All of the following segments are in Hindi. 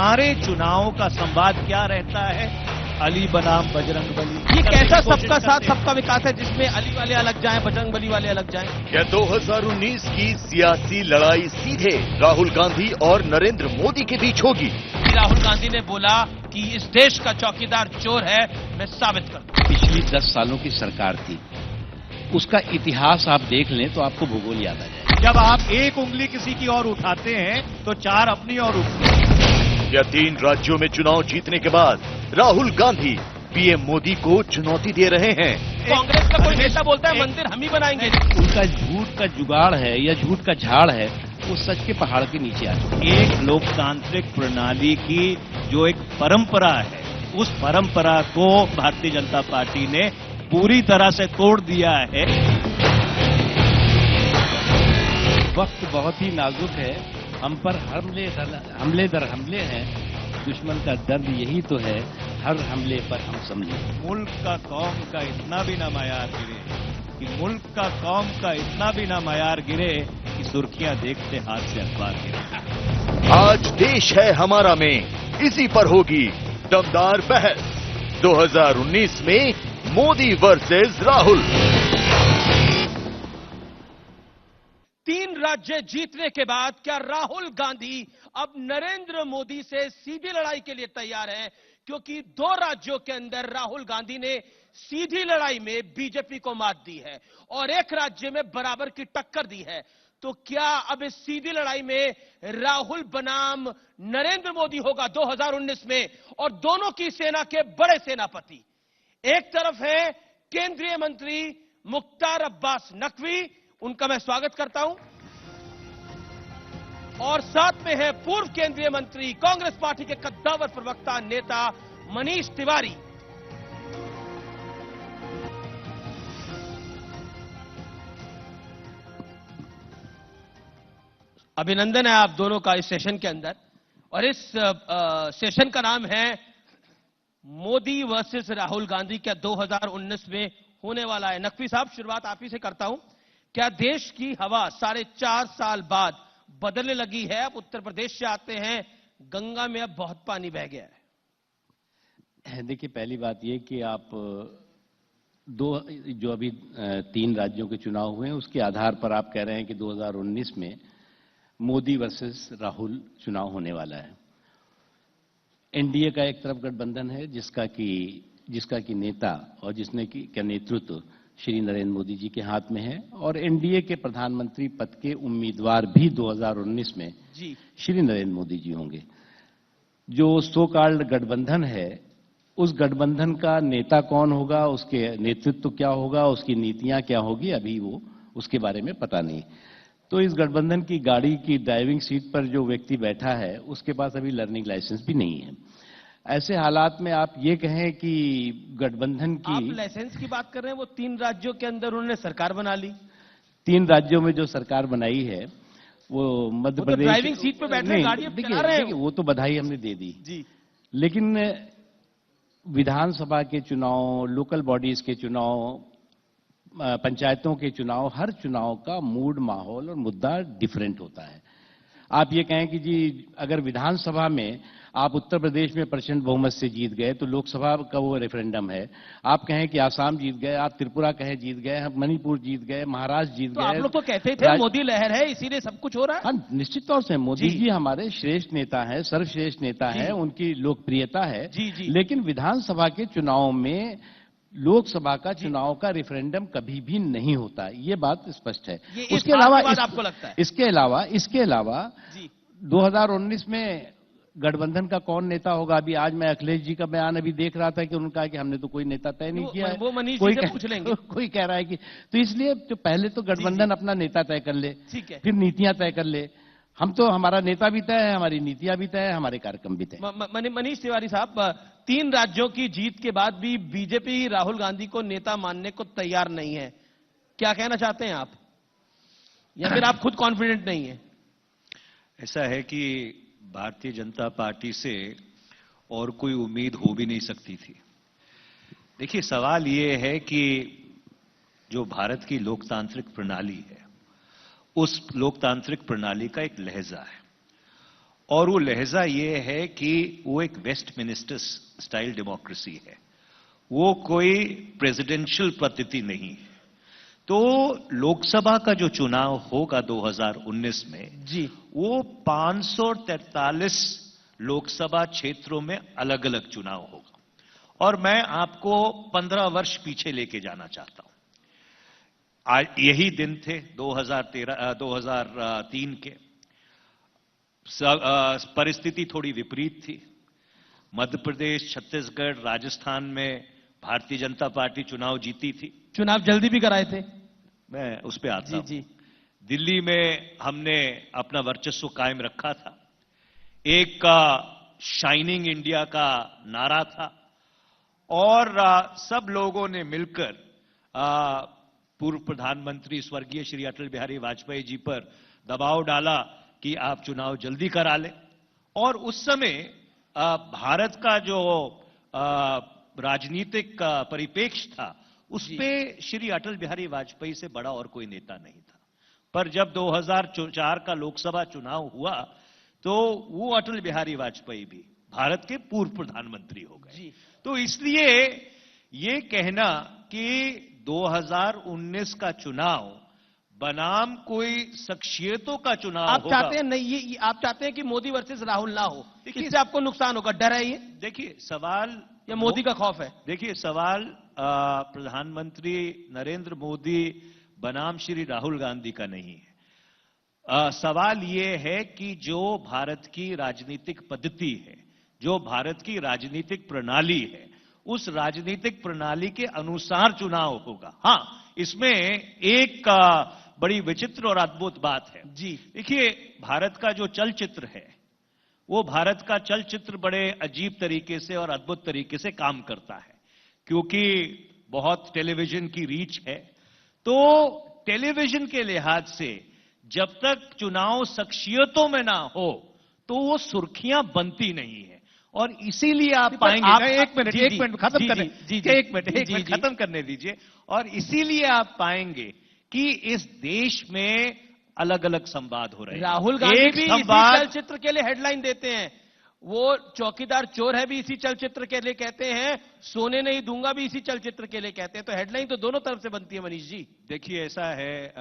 हमारे चुनाव का संवाद क्या रहता है? अली बनाम बजरंग बली। ये कैसा सबका साथ सबका विकास है जिसमें अली वाले अलग जाएं, बजरंग बली वाले अलग जाएं? क्या 2019 की सियासी लड़ाई सीधे राहुल गांधी और नरेंद्र मोदी के बीच होगी? राहुल गांधी ने बोला कि इस देश का चौकीदार चोर है, मैं साबित करूं। पिछली 10 सालों की सरकार थी, उसका इतिहास आप देख लें तो आपको भूगोल याद आ जाए। जब आप एक उंगली किसी की ओर उठाते हैं तो 4 अपनी ओर उठते हैं। क्या 3 राज्यों में चुनाव जीतने के बाद राहुल गांधी पीएम मोदी को चुनौती दे रहे हैं? कांग्रेस का कोई नेता बोलता है मंदिर हम ही बनाएंगे। उनका झूठ का जुगाड़ है या झूठ का झाड़ है, वो सच के पहाड़ के नीचे आ चुका है। एक लोकतांत्रिक प्रणाली की जो एक परंपरा है, उस परंपरा को भारतीय जनता पार्टी ने पूरी तरह से तोड़ दिया है। वक्त बहुत ही नाजुक है, हम पर हमले दर हमले हैं, दुश्मन का दर्द यही तो है, हर हमले पर हम समझे। मुल्क का कौम का इतना भी ना मयार गिरे कि मुल्क का कौम का इतना भी ना मयार गिरे कि सुर्खियां देखते हाथ से अखबार गिरे। आज देश है हमारा में इसी पर होगी दमदार बहस। 2019 में मोदी वर्सेस राहुल। 3 राज्य जीतने के बाद क्या राहुल गांधी अब नरेंद्र मोदी से सीधी लड़ाई के लिए तैयार हैं? क्योंकि 2 राज्यों के अंदर राहुल गांधी ने सीधी लड़ाई में बीजेपी को मात दी है और एक राज्य में बराबर की टक्कर दी है। तो क्या अब इस सीधी लड़ाई में राहुल बनाम नरेंद्र मोदी होगा 2019 में? और दोनों की सेना के बड़े सेनापति, एक तरफ है केंद्रीय मंत्री मुख्तार अब्बास नकवी, उनका मैं स्वागत करता हूं, और साथ में है पूर्व केंद्रीय मंत्री कांग्रेस पार्टी के कद्दावर प्रवक्ता नेता मनीष तिवारी। अभिनंदन है आप दोनों का इस सेशन के अंदर, और इस सेशन का नाम है मोदी वर्सेस राहुल गांधी। क्या 2019 में होने वाला है? नकवी साहब, शुरुआत आप ही से करता हूं। क्या देश की हवा 4.5 साल बाद बदलने लगी है? आप उत्तर प्रदेश से आते हैं, गंगा में अब बहुत पानी बह गया है। देखिए, पहली बात यह कि आप जो अभी 3 राज्यों के चुनाव हुए हैं उसके आधार पर आप कह रहे हैं कि 2019 में मोदी वर्सेस राहुल चुनाव होने वाला है। एनडीए का एक तरफ गठबंधन है जिसका कि नेता और जिसने का नेतृत्व श्री नरेंद्र मोदी जी के हाथ में है, और एनडीए के प्रधानमंत्री पद के उम्मीदवार भी 2019 में श्री नरेंद्र मोदी जी होंगे। जो सो कॉल्ड गठबंधन है, उस गठबंधन का नेता कौन होगा, उसके नेतृत्व क्या होगा, उसकी नीतियां क्या होगी, अभी वो उसके बारे में पता नहीं। तो इस गठबंधन की गाड़ी की ड्राइविंग सीट पर जो व्यक्ति बैठा है उसके पास अभी लर्निंग लाइसेंस भी नहीं है। ऐसे हालात में आप ये कहें कि गठबंधन की, आप लाइसेंस की बात कर रहे हैं, वो 3 राज्यों के अंदर उन्होंने सरकार बना ली। 3 राज्यों में जो सरकार बनाई है वो मध्य प्रदेश, ड्राइविंग सीट पे बैठ रहे, गाड़ी अब चला रहे हैं। वो तो बधाई हमने दे दी जी, लेकिन विधानसभा के चुनाव, लोकल बॉडीज के चुनाव, पंचायतों के चुनाव, हर चुनाव का मूड, माहौल और मुद्दा डिफरेंट होता है। आप ये कहें कि जी अगर विधानसभा में आप उत्तर प्रदेश में प्रचंड बहुमत से जीत गए तो लोकसभा का वो रेफरेंडम है। आप कहें कि आसाम जीत गए, आप त्रिपुरा कहें जीत गए, मणिपुर जीत गए, महाराष्ट्र जीत गए। आप लोग तो कहते थे मोदी लहर है इसीलिए सब कुछ हो रहा है। हाँ, निश्चित तौर से मोदी जी हमारे श्रेष्ठ नेता हैं, सर्वश्रेष्ठ नेता हैं, उनकी लोकप्रियता है। लेकिन विधानसभा के चुनाव में लोकसभा का चुनाव का रेफरेंडम कभी भी नहीं होता, ये बात स्पष्ट है। उसके अलावा आपको लगता है? इसके अलावा 2019 में गठबंधन का कौन नेता होगा? अभी आज मैं अखिलेश जी का बयान अभी देख रहा था कि उन्होंने कहा कि हमने तो कोई नेता तय नहीं किया है। वो मनीष जी से पूछ लेंगे। कोई कह रहा है कि, तो इसलिए तो पहले तो गठबंधन अपना नेता तय कर ले, फिर नीतियां तय कर ले। हम तो, हमारा नेता भी तय है, हमारी नीतियां भी तय है, हमारे कार्यक्रम भी तय। मनीष तिवारी साहब, 3 राज्यों की जीत के बाद भी बीजेपी राहुल गांधी को नेता मानने को तैयार नहीं है, क्या कहना चाहते हैं आप? या फिर आप खुद कॉन्फिडेंट नहीं है? ऐसा है कि भारतीय जनता पार्टी से और कोई उम्मीद हो भी नहीं सकती थी। देखिए, सवाल ये है कि जो भारत की लोकतांत्रिक प्रणाली है, उस लोकतांत्रिक प्रणाली का एक लहजा है, और वो लहजा ये है कि वो एक वेस्टमिनिस्टर स्टाइल डेमोक्रेसी है, वो कोई प्रेसिडेंशियल पद्धति नहीं है। तो लोकसभा का जो चुनाव होगा 2019 में जी, वो 543 लोकसभा क्षेत्रों में अलग अलग चुनाव होगा। और मैं आपको 15 वर्ष पीछे लेके जाना चाहता हूं। आज यही दिन थे 2003 के। परिस्थिति थोड़ी विपरीत थी। मध्य प्रदेश, छत्तीसगढ़, राजस्थान में भारतीय जनता पार्टी चुनाव जीती थी। चुनाव जल्दी भी कराए थे। मैं उस पर आता हूं। जी। दिल्ली में हमने अपना वर्चस्व कायम रखा था। एक का शाइनिंग इंडिया का नारा था और सब लोगों ने मिलकर पूर्व प्रधानमंत्री स्वर्गीय श्री अटल बिहारी वाजपेयी जी पर दबाव डाला कि आप चुनाव जल्दी करा लें। और उस समय भारत का जो राजनीतिक परिप्रेक्ष्य था, उस पे श्री अटल बिहारी वाजपेयी से बड़ा और कोई नेता नहीं था। पर जब 2004 का लोकसभा चुनाव हुआ तो वो अटल बिहारी वाजपेयी भी भारत के पूर्व प्रधानमंत्री हो गए। तो इसलिए ये कहना कि 2019 का चुनाव बनाम कोई शख्सियतों का चुनाव आप होगा। चाहते हैं नहीं, ये आप चाहते हैं कि मोदी वर्सेस राहुल ना हो, इससे आपको नुकसान होगा, डर है ये? देखिए सवाल या मोदी का खौफ है? देखिए सवाल प्रधानमंत्री नरेंद्र मोदी बनाम श्री राहुल गांधी का नहीं है। सवाल ये है कि जो भारत की राजनीतिक पद्धति है, जो भारत की राजनीतिक प्रणाली है, उस राजनीतिक प्रणाली के अनुसार चुनाव होगा। हां, इसमें एक बड़ी विचित्र और अद्भुत बात है। जी देखिए, भारत का जो चलचित्र है, वो भारत का चलचित्र बड़े अजीब तरीके से और अद्भुत तरीके से काम करता है, क्योंकि बहुत टेलीविजन की रीच है। तो टेलीविजन के लिहाज से जब तक चुनाव शख्सियतों में ना हो तो वो सुर्खियां बनती नहीं है। और इसीलिए आप पाएंगे एक मिनट खत्म करने दीजिए। और इसीलिए आप पाएंगे कि इस देश में अलग अलग संवाद हो रहे हैं। राहुल गांधी भी इसी चलचित्र के लिए हेडलाइन देते हैं। वो चौकीदार चोर है भी इसी चलचित्र के लिए कहते हैं, सोने नहीं दूंगा भी इसी चलचित्र के लिए कहते हैं। तो हेडलाइन तो दोनों तरफ से बनती है मनीष जी। देखिए ऐसा है,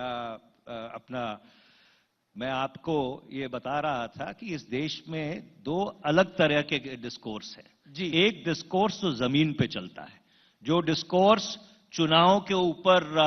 मैं आपको ये बता रहा था कि इस देश में दो अलग तरह के डिस्कोर्स है जी। एक डिस्कोर्स तो जमीन पे चलता है, जो डिस्कोर्स चुनाव के ऊपर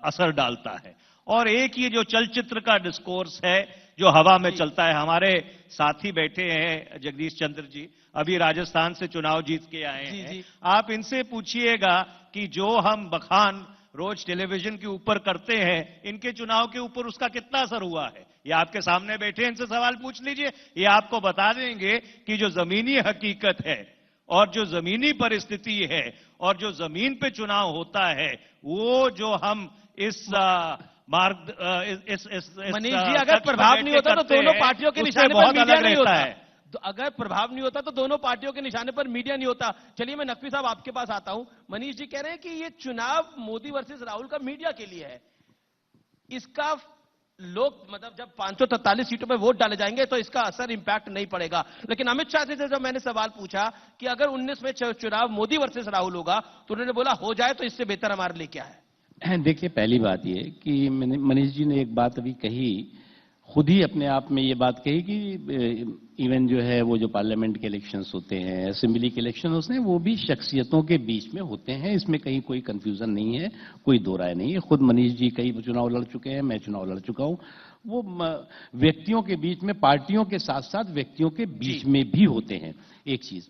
असर डालता है, और एक ये जो चलचित्र का डिस्कोर्स है जो हवा में चलता है। हमारे साथी बैठे हैं जगदीश चंद्र जी, अभी राजस्थान से चुनाव जीत के आए हैं। आप इनसे पूछिएगा कि जो हम बखान रोज टेलीविजन के ऊपर करते हैं, इनके चुनाव के ऊपर उसका कितना असर हुआ है। ये आपके सामने बैठे हैं, इनसे सवाल पूछ लीजिए, ये आपको बता देंगे कि जो जमीनी हकीकत है और जो जमीनी परिस्थिति है और जो जमीन पे चुनाव होता है, वो जो हम इस मार्ग मनीष जी, अगर प्रभाव नहीं होता तो दोनों पार्टियों के निशाने पर मीडिया नहीं होता है। अगर प्रभाव नहीं होता तो दोनों पार्टियों के निशाने पर मीडिया नहीं होता। चलिए मैं नकवी साहब आपके पास आता हूं। मनीष जी कह रहे हैं कि ये चुनाव मोदी वर्सेस राहुल का मीडिया के लिए है। इसका लोग मतलब जब 543 सीटों पे वोट डाले जाएंगे तो इसका असर इंपैक्ट नहीं पड़ेगा। लेकिन अमित शाह से जब मैंने सवाल पूछा कि अगर 19 में चुनाव मोदी वर्सेस राहुल होगा तो उन्होंने बोला हो जाए तो इससे बेहतर हमारे लिए क्या है। देखिए, पहली बात ये कि मनीष जी ने एक बात अभी कही, खुद ही अपने आप में ये बात कही कि इवन जो है वो जो पार्लियामेंट के इलेक्शंस होते हैं, असेंबली के इलेक्शन होते हैं, वो भी शख्सियतों के बीच में होते हैं। इसमें कहीं कोई कंफ्यूजन नहीं है, कोई दो राय नहीं है। खुद मनीष जी कई चुनाव लड़ चुके हैं, मैं चुनाव लड़ चुका हूं। वो व्यक्तियों के बीच में, पार्टियों के साथ साथ व्यक्तियों के बीच में भी होते हैं, एक चीज।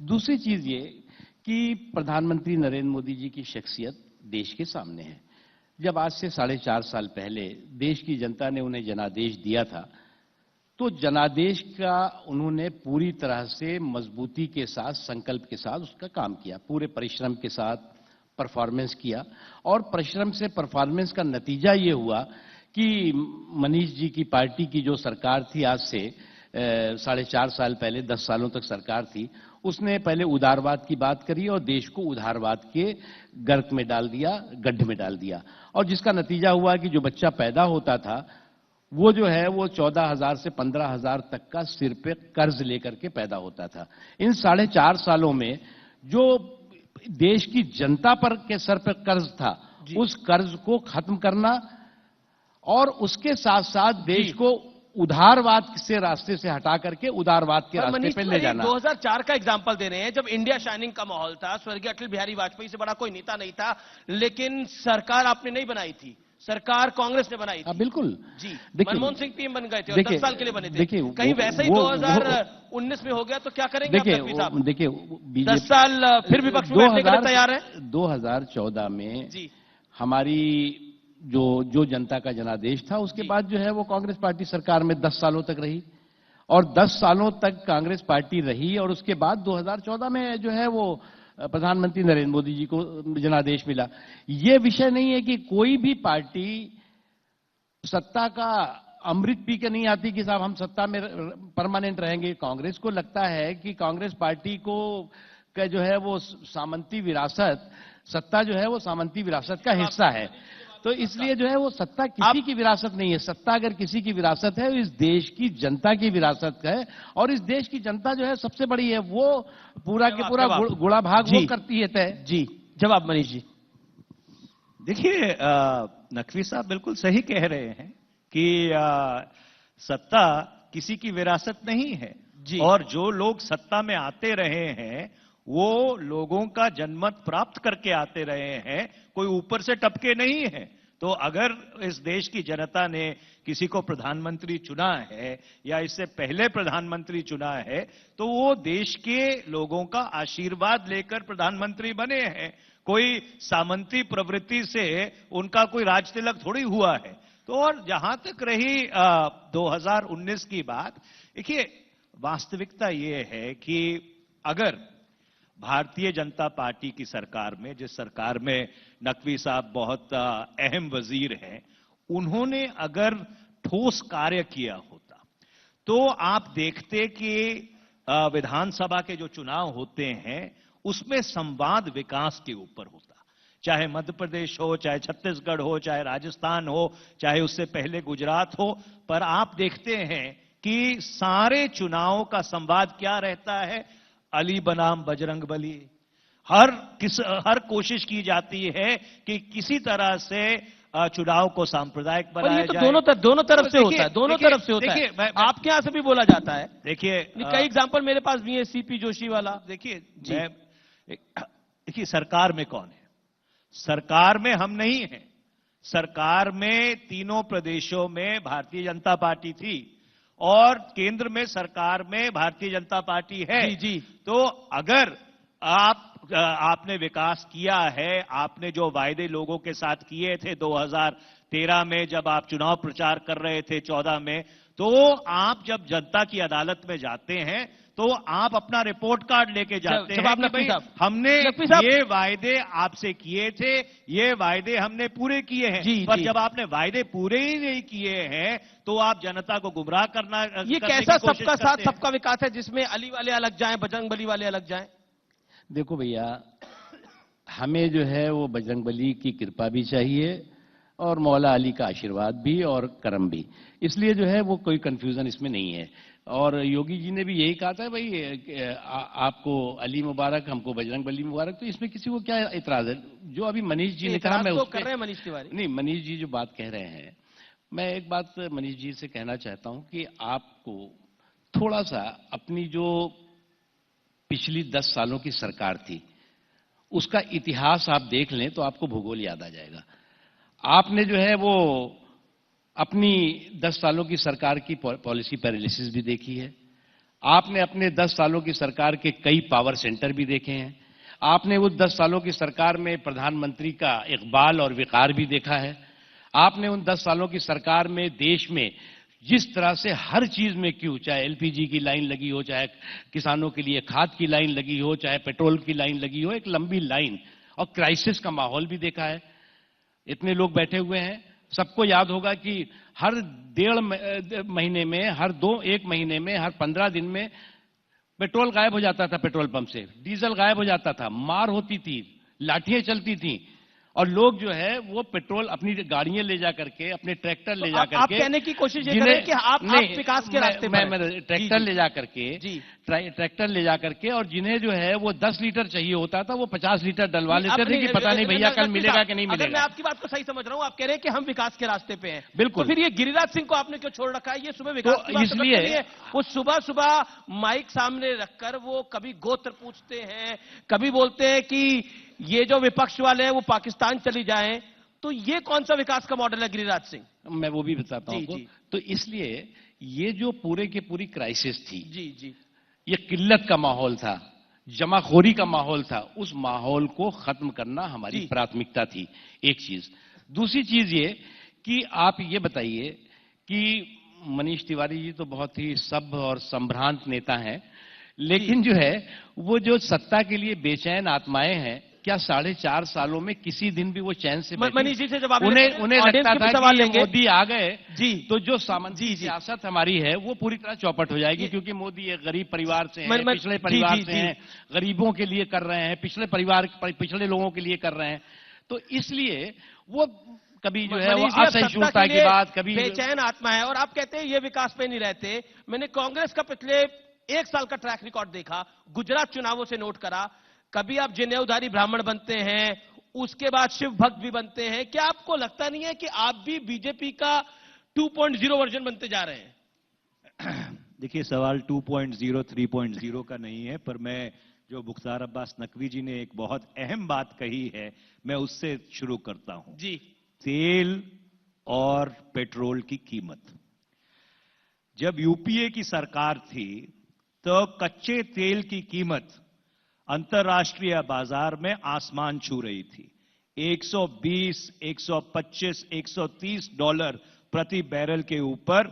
दूसरी चीज ये कि प्रधानमंत्री नरेंद्र मोदी जी की शख्सियत देश के सामने है। जब आज से 4.5 साल पहले देश की जनता ने उन्हें जनादेश दिया था, तो जनादेश का उन्होंने पूरी तरह से मजबूती के साथ, संकल्प के साथ उसका काम किया, पूरे परिश्रम के साथ परफॉर्मेंस किया। और परिश्रम से परफॉर्मेंस का नतीजा ये हुआ कि मनीष जी की पार्टी की जो सरकार थी, आज से 4.5 साल पहले, 10 सालों तक सरकार थी, उसने पहले उदारवाद की बात करी और देश को उदारवाद के गर्क में डाल दिया, गड्ढे में डाल दिया। और जिसका नतीजा हुआ कि जो बच्चा पैदा होता था वो जो है वो 14,000 से 15,000 तक का सिर पे कर्ज लेकर के पैदा होता था। इन 4.5 सालों में जो देश की जनता पर के सर पे कर्ज था, उस कर्ज को खत्म करना और उसके साथ साथ देश को उदारवाद से रास्ते से हटा करके उदारवाद के रास्ते पे ले जाना। 2004 का एग्जांपल दे रहे हैं, जब इंडिया शाइनिंग का माहौल था, स्वर्गीय अटल बिहारी वाजपेयी से बड़ा कोई नेता नहीं था, लेकिन सरकार आपने नहीं बनाई थी, सरकार कांग्रेस ने बनाई थी। बिल्कुल जी, मनमोहन सिंह पीएम बन गए थे और 10 साल के लिए बने थे। देखिए, कहीं वैसे ही 2019 में हो गया तो क्या करेंगे आप नकवी साहब? देखिए 10 साल फिर विपक्ष में बैठने के लिए तैयार है। 2014 में जी हमारी जो जनता का जनादेश था, उसके बाद जो है वो कांग्रेस पार्टी सरकार में 10 सालों तक रही और 10 सालों तक कांग्रेस पार्टी रही और उसके बाद 2014 में जो है वो प्रधानमंत्री नरेंद्र मोदी जी को जनादेश मिला। ये विषय नहीं है कि कोई भी पार्टी सत्ता का अमृत पी के नहीं आती कि साहब हम सत्ता में परमानेंट रहेंगे। कांग्रेस को लगता है कि कांग्रेस पार्टी को का जो है वो सामंती विरासत, सत्ता जो है वो सामंती विरासत का हिस्सा है। तो इसलिए जो है वो सत्ता किसी की विरासत नहीं है। सत्ता अगर किसी की विरासत है, इस देश की जनता की विरासत है और इस देश की जनता जो है सबसे बड़ी है, वो पूरा के पूरा गुड़ा भाग वो करती है तय। जी, जवाब मनीष जी। देखिए नकवी साहब बिल्कुल सही कह रहे हैं कि सत्ता किसी की विरासत नहीं है जी। और जो लोग सत्ता में आते रहे हैं वो लोगों का जनमत प्राप्त करके आते रहे हैं, कोई ऊपर से टपके नहीं है। तो अगर इस देश की जनता ने किसी को प्रधानमंत्री चुना है या इससे पहले प्रधानमंत्री चुना है तो वो देश के लोगों का आशीर्वाद लेकर प्रधानमंत्री बने हैं। कोई सामंती प्रवृत्ति से उनका कोई राज तिलक थोड़ी हुआ है। तो और जहां तक रही 2019 की बात, देखिए वास्तविकता ये है कि अगर भारतीय जनता पार्टी की सरकार में, जिस सरकार में नकवी साहब बहुत अहम वजीर हैं, उन्होंने अगर ठोस कार्य किया होता तो आप देखते कि विधानसभा के जो चुनाव होते हैं उसमें संवाद विकास के ऊपर होता। चाहे मध्य प्रदेश हो, चाहे छत्तीसगढ़ हो, चाहे राजस्थान हो, चाहे उससे पहले गुजरात हो, पर आप देखते हैं कि सारे चुनावों का संवाद क्या रहता है? अली बनाम बजरंग बली। हर कोशिश की जाती है कि किसी तरह से चुनाव को सांप्रदायिक बनाया तो जाए। दोनों तरफ से होता है, दोनों तरफ से होता है। आपके यहां से भी बोला जाता है। देखिए कई एग्जांपल मेरे पास भी है, सीपी जोशी वाला। देखिए सरकार में कौन है? सरकार में हम नहीं हैं। सरकार में तीनों प्रदेशों में भारतीय जनता पार्टी थी और केंद्र में सरकार में भारतीय जनता पार्टी है। जी। तो अगर आपने विकास किया है, आपने जो वायदे लोगों के साथ किए थे 2013 में जब आप चुनाव प्रचार कर रहे थे, 14 में, तो आप जब जनता की अदालत में जाते हैं तो आप अपना रिपोर्ट कार्ड लेके जाते हैं कि भाई हमने ये वायदे आपसे किए थे, ये वायदे हमने पूरे किए हैं। पर जब आपने वायदे पूरे ही नहीं किए हैं तो आप जनता को गुमराह करना। ये कैसा सबका साथ सबका विकास है जिसमें अली वाले अलग जाएं, बजरंगबली वाले अलग जाएं? देखो भैया, हमें जो है वो बजरंगबली की कृपा भी चाहिए और मौला अली का आशीर्वाद भी और करम भी। इसलिए जो है वो कोई कंफ्यूजन इसमें नहीं है। और योगी जी ने भी यही कहा था, भाई आपको अली मुबारक, हमको बजरंगबली मुबारक। तो इसमें किसी को क्या इतराज है? जो अभी मनीष जी ने कहा, मैं तो कर रहे हैं मनीष तिवारी नहीं, मनीष जी जो बात कह रहे हैं, मैं एक बात मनीष जी से कहना चाहता हूं कि आपको थोड़ा सा अपनी जो पिछली 10 सालों की सरकार थी उसका इतिहास आप देख लें तो आपको भूगोल याद आ जाएगा। आपने जो है वो अपनी 10 सालों की सरकार की पॉलिसी पैरालिसिस भी देखी है। आपने अपने 10 सालों की सरकार के कई पावर सेंटर भी देखे हैं। आपने उस 10 सालों की सरकार में प्रधानमंत्री का इकबाल और विकार भी देखा है। आपने उन 10 सालों की सरकार में देश में जिस तरह से हर चीज में क्यों, चाहे एलपीजी की लाइन लगी हो, चाहे किसानों के लिए खाद की लाइन लगी हो, चाहे पेट्रोल की लाइन लगी हो, एक लंबी लाइन और क्राइसिस का माहौल भी देखा है। इतने लोग बैठे हुए हैं, सबको याद होगा कि हर 1.5 महीने में, हर 1 महीने में, हर 15 दिन में पेट्रोल गायब हो जाता था पेट्रोल पंप से, डीजल गायब हो जाता था, मार होती थी, लाठियां चलती थी। और लोग जो है वो पेट्रोल अपनी गाड़ियां ले जा करके, अपने ट्रैक्टर ले जा करके, आप कहने की कोशिश ये कर रहे हैं कि आप विकास के रास्ते पर मैं ट्रैक्टर ले जा करके, ट्रैक्टर ले जा करके, और जिन्हें जो है वो 10 लीटर चाहिए होता था वो 50 लीटर डलवा लेते थे कि पता नहीं भैया कल मिलेगा कि नहीं मिलेगा। मैं आपकी बात को सही समझ रहा हूं, आप कह रहे हैं कि हम विकास के रास्ते पे हैं। बिल्कुल। तो फिर ये गिरिराज सिंह को आपने क्यों छोड़ रखा है? ये सुबह विकास की बात इसलिए वो सुबह सुबह माइक सामने रखकर वो कभी गोत्र पूछते हैं, कभी बोलते हैं कि ये जो विपक्ष वाले हैं वो पाकिस्तान चली जाएं। तो ये कौन सा विकास का मॉडल है गिरिराज सिंह? मैं वो भी बताता हूं। तो इसलिए ये जो पूरे की पूरी क्राइसिस थी, जी, ये किल्लत का माहौल था, जमाखोरी का माहौल था, उस माहौल को खत्म करना हमारी प्राथमिकता थी, एक चीज। दूसरी चीज ये कि आप ये बताइए कि मनीष तिवारी जी तो बहुत ही सभ्य और संभ्रांत नेता हैं, लेकिन जो है वो जो सत्ता के लिए बेचैन आत्माएं हैं, क्या 4.5 सालों में किसी दिन भी वो चैन से मनीष जी से जवाब उन्हें लगता था कि मोदी आ गए जी तो जो सामंती सियासत हमारी है वो पूरी तरह चौपट हो जाएगी, क्योंकि मोदी एक गरीब परिवार से हैं, पिछड़े परिवार से हैं, गरीबों के लिए कर रहे हैं, पिछड़े लोगों के लिए कर रहे हैं। तो इसलिए वो कभी जो है वो असहिष्णुता की बात, कभी बेचैन आत्मा है। और आप कहते हैं ये विकास पे नहीं रहते। मैंने कांग्रेस का पिछले 1 साल का ट्रैक रिकॉर्ड देखा, गुजरात चुनावों से नोट करा। कभी आप जनेऊधारी ब्राह्मण बनते हैं, उसके बाद शिव भक्त भी बनते हैं। क्या आपको लगता नहीं है कि आप भी बीजेपी का 2.0 वर्जन बनते जा रहे हैं? देखिए, सवाल 2.0 3.0 का नहीं है, पर मैं जो मुख्तार अब्बास नकवी जी ने एक बहुत अहम बात कही है, मैं उससे शुरू करता हूं जी। तेल और पेट्रोल की कीमत। जब यूपीए की सरकार थी तो कच्चे तेल की कीमत अंतर्राष्ट्रीय बाजार में आसमान छू रही थी। 120, 125, 130 डॉलर प्रति बैरल के ऊपर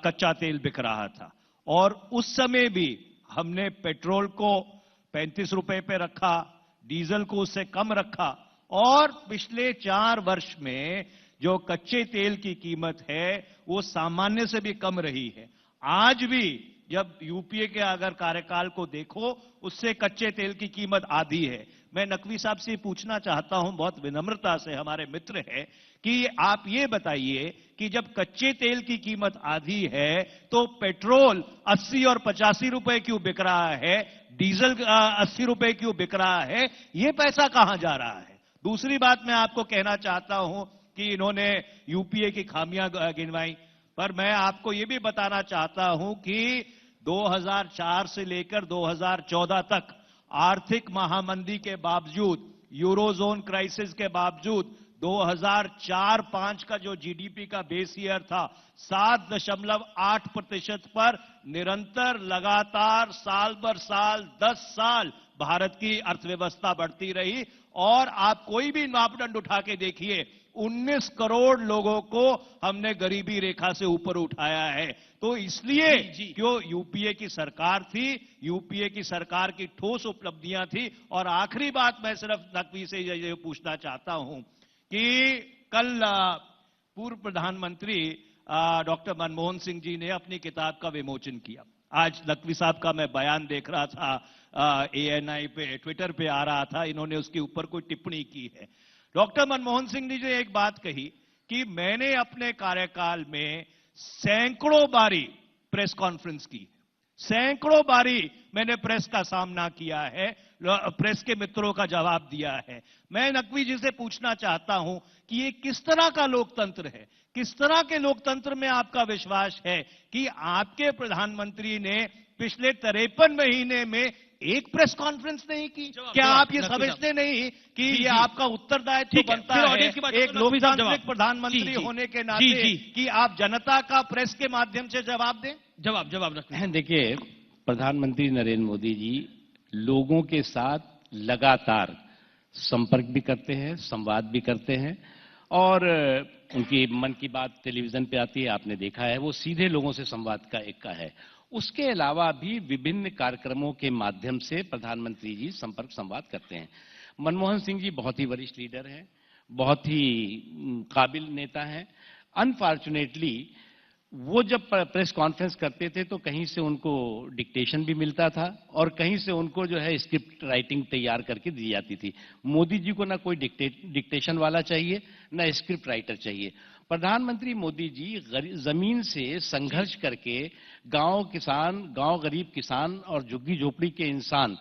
कच्चा तेल बिक रहा था। और उस समय भी हमने पेट्रोल को 35 रुपए पे रखा, डीजल को उससे कम रखा, और पिछले 4 वर्ष में जो कच्चे तेल की कीमत है वो सामान्य से भी कम रही है। आज भी जब यूपीए के अगर कार्यकाल को देखो, उससे कच्चे तेल की कीमत आधी है। मैं नकवी साहब से पूछना चाहता हूं, बहुत विनम्रता से, हमारे मित्र हैं, कि आप ये बताइए कि जब कच्चे तेल की कीमत आधी है तो पेट्रोल 80 और 85 रुपए क्यों बिक रहा है, डीजल 80 रुपए क्यों बिक रहा है? ये पैसा कहां जा रहा है? दूसरी बात मैं आपको कहना चाहता हूं कि इन्होंने यूपीए की खामियां गिनवाई, पर मैं आपको यह भी बताना चाहता हूं कि 2004 से लेकर 2014 तक आर्थिक महामंदी के बावजूद, यूरोजोन क्राइसिस के बावजूद 2004-5 का जो जीडीपी का बेस ईयर था 7.8% पर निरंतर लगातार साल बर साल 10 साल भारत की अर्थव्यवस्था बढ़ती रही। और आप कोई भी मापदंड उठा के देखिए, 19 करोड़ लोगों को हमने गरीबी रेखा से ऊपर उठाया है। तो इसलिए क्यों यूपीए की सरकार थी, यूपीए की सरकार की ठोस उपलब्धियां थी। और आखिरी बात मैं सिर्फ नकवी से ये पूछना चाहता हूं कि कल पूर्व प्रधानमंत्री डॉक्टर मनमोहन सिंह जी ने अपनी किताब का विमोचन किया। आज नकवी साहब का मैं बयान देख रहा था, ANI पे, ट्विटर पे आ रहा था, इन्होंने उसके ऊपर कोई टिप्पणी की है। डॉक्टर मनमोहन सिंह जी ने एक बात कही कि मैंने अपने कार्यकाल में सैकड़ों बारी प्रेस कॉन्फ्रेंस की, सैकड़ों बारी मैंने प्रेस का सामना किया है, प्रेस के मित्रों का जवाब दिया है। मैं नकवी जी से पूछना चाहता हूं कि ये किस तरह का लोकतंत्र है, किस तरह के लोकतंत्र में आपका विश्वास है कि आपके प्रधानमंत्री ने पिछले 53 महीने में एक प्रेस कॉन्फ्रेंस नहीं की? क्या आप ये समझते नहीं कि ये आपका उत्तरदायित्व बनता है एक लोकतांत्रिक प्रधानमंत्री होने के नाते कि आप जनता का प्रेस के माध्यम से जवाब दें? जवाब रखें। देखिए, प्रधानमंत्री नरेंद्र मोदी जी लोगों के साथ लगातार संपर्क भी करते हैं, संवाद भी करते हैं, और उनकी मन की बात टेलीविजन पे आती है, आपने देखा है, वो सीधे लोगों से संवाद का है। उसके अलावा भी विभिन्न कार्यक्रमों के माध्यम से प्रधानमंत्री जी संपर्क संवाद करते हैं। मनमोहन सिंह जी बहुत ही वरिष्ठ लीडर हैं, बहुत ही काबिल नेता हैं। अनफॉर्चुनेटली वो जब प्रेस कॉन्फ्रेंस करते थे तो कहीं से उनको डिक्टेशन भी मिलता था और कहीं से उनको जो है स्क्रिप्ट राइटिंग तैयार करके दी जाती थी। मोदी जी को ना कोई डिक्टेशन वाला चाहिए, ना स्क्रिप्ट राइटर चाहिए। प्रधानमंत्री मोदी जी जमीन से संघर्ष करके गांव गरीब किसान और झुग्गी झोपड़ी के इंसान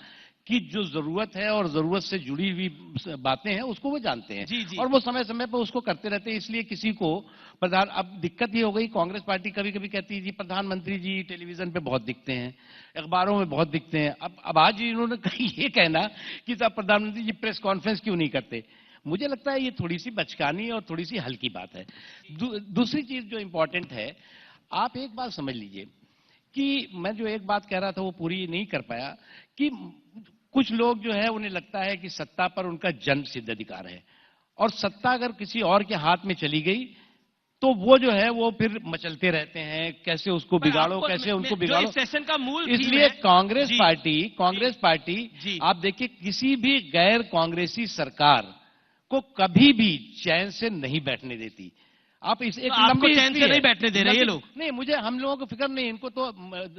की जो जरूरत है और जरूरत से जुड़ी हुई बातें हैं उसको वो जानते हैं। जी। और वो समय समय पर उसको करते रहते हैं। इसलिए किसी को अब दिक्कत ये हो गई, कांग्रेस पार्टी कभी कभी कहती है जी प्रधानमंत्री जी टेलीविजन पे बहुत दिखते हैं, अखबारों में बहुत दिखते हैं। अब आज इन्होंने कहीं ये कहना कि साहब प्रधानमंत्री जी प्रेस कॉन्फ्रेंस क्यों नहीं करते। मुझे लगता है ये थोड़ी सी बचकानी और थोड़ी सी हल्की बात है। दूसरी चीज जो इंपॉर्टेंट है, आप एक बात समझ लीजिए कि मैं जो एक बात कह रहा था वो पूरी नहीं कर पाया कि कुछ लोग जो है उन्हें लगता है कि सत्ता पर उनका जन्म सिद्ध अधिकार है और सत्ता अगर किसी और के हाथ में चली गई तो वो जो है वो फिर मचलते रहते हैं, कैसे उसको बिगाड़ो, कैसे उनको बिगाड़ो। सेशन का मूल इसलिए कांग्रेस पार्टी जी। आप देखिए किसी भी गैर कांग्रेसी सरकार को कभी भी चैन से नहीं बैठने देती। आप इस एक आपको लंबी चैन से नहीं बैठने दे रहे ये लोग। नहीं, मुझे हम लोगों को फिक्र नहीं, इनको तो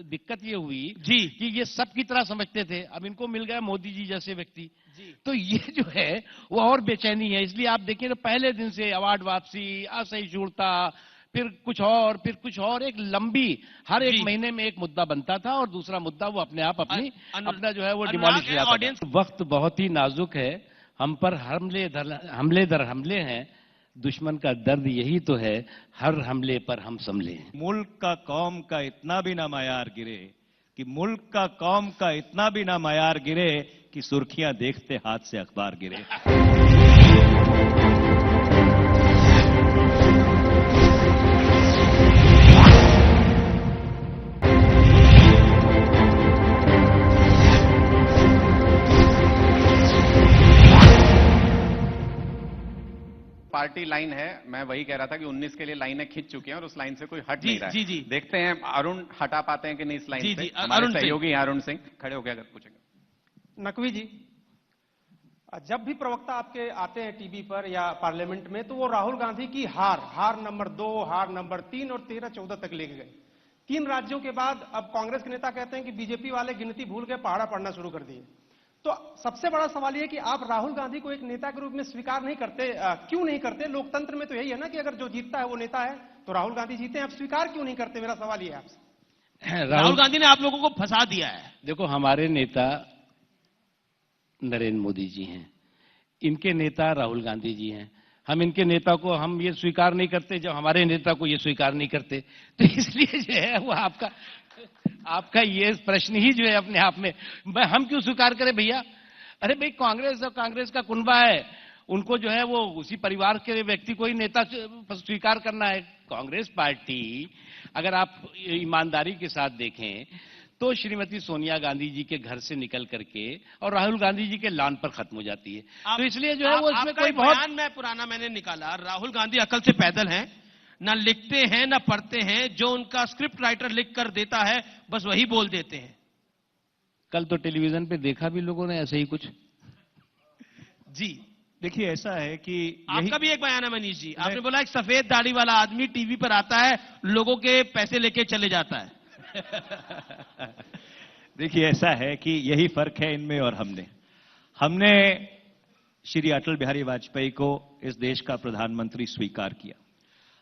दिक्कत ये हुई जी कि ये सब की तरह समझते थे, अब इनको मिल गया मोदी जी जैसे व्यक्ति जी। तो ये जो है वो और बेचैनी है। इसलिए आप देखिए तो पहले दिन से अवार्ड वापसी, असहिष्णुता, फिर कुछ और एक लंबी हर एक महीने में एक मुद्दा बनता था और दूसरा मुद्दा वो अपने आप अपना जो है वो डिमोलिश किया था। वक्त बहुत ही नाजुक है, हम पर हमले दर हमले हैं, दुश्मन का दर्द यही तो है, हर हमले पर हम संभले। मुल्क का कौम का इतना भी ना मयार गिरे कि मुल्क का कौम का इतना भी ना मयार गिरे कि सुर्खियां देखते हाथ से अखबार गिरे। पार्टी लाइन है, मैं वही कह रहा था कि 19 के लिए लाइनें खिंच चुकी हैं और उस लाइन से कोई हट नहीं रहा है। जी। देखते हैं अरुण हटा पाते हैं कि नहीं इस लाइन से। जी। हमारे सहयोगी अरुण सिंह खड़े होकर अगर पूछेंगे। नकवी जी, जब भी प्रवक्ता आपके आते हैं टीवी पर या पार्लियामेंट में तो वो राहुल गांधी की हार नंबर 2, हार नंबर 3 और 13-14 तक लेके गए। 3 राज्यों के बाद अब कांग्रेस के नेता कहते हैं कि बीजेपी वाले गिनती भूल के पहाड़ा पढ़ना शुरू कर दिए। तो सबसे बड़ा सवाल यह कि आप राहुल गांधी को एक नेता के रूप में स्वीकार नहीं करते, क्यों नहीं करते? लोकतंत्र में तो यही है ना कि अगर जो जीतता है वो नेता है, तो राहुल गांधी जीते हैं, आप स्वीकार क्यों नहीं करते? मेरा सवाल यह है आपसे। राहुल गांधी ने आप लोगों को फंसा दिया है। देखो, हमारे नेता नरेंद्र मोदी जी हैं, इनके नेता राहुल गांधी जी हैं। हम इनके नेता को हम ये स्वीकार नहीं करते जब हमारे नेता को ये स्वीकार नहीं करते। तो इसलिए जो है वो आपका ये प्रश्न ही जो है अपने आप में हम क्यों स्वीकार करें भैया? अरे भाई, कांग्रेस और कांग्रेस का कुनबा है, उनको जो है वो उसी परिवार के व्यक्ति को ही नेता स्वीकार करना है। कांग्रेस पार्टी अगर आप ईमानदारी के साथ देखें तो श्रीमती सोनिया गांधी जी के घर से निकल करके और राहुल गांधी जी के लान पर खत्म हो जाती है। तो इसलिए जो है वो इसमें कोई बयान मैं पुराना मैंने निकाला, राहुल गांधी अकल से पैदल हैं, ना लिखते हैं ना पढ़ते हैं, जो उनका स्क्रिप्ट राइटर लिख कर देता है बस वही बोल देते हैं। कल तो टेलीविजन पे देखा भी लोगों ने ऐसे ही कुछ। जी देखिए, ऐसा है कि आपका भी एक बयान है मनीष जी, आपने बोला एक सफेद दाढ़ी वाला आदमी टीवी पर आता है, लोगों के पैसे लेके चले जाता है। देखिए, ऐसा है कि यही फर्क है इनमें और हमने श्री अटल बिहारी वाजपेयी को इस देश का प्रधानमंत्री स्वीकार किया।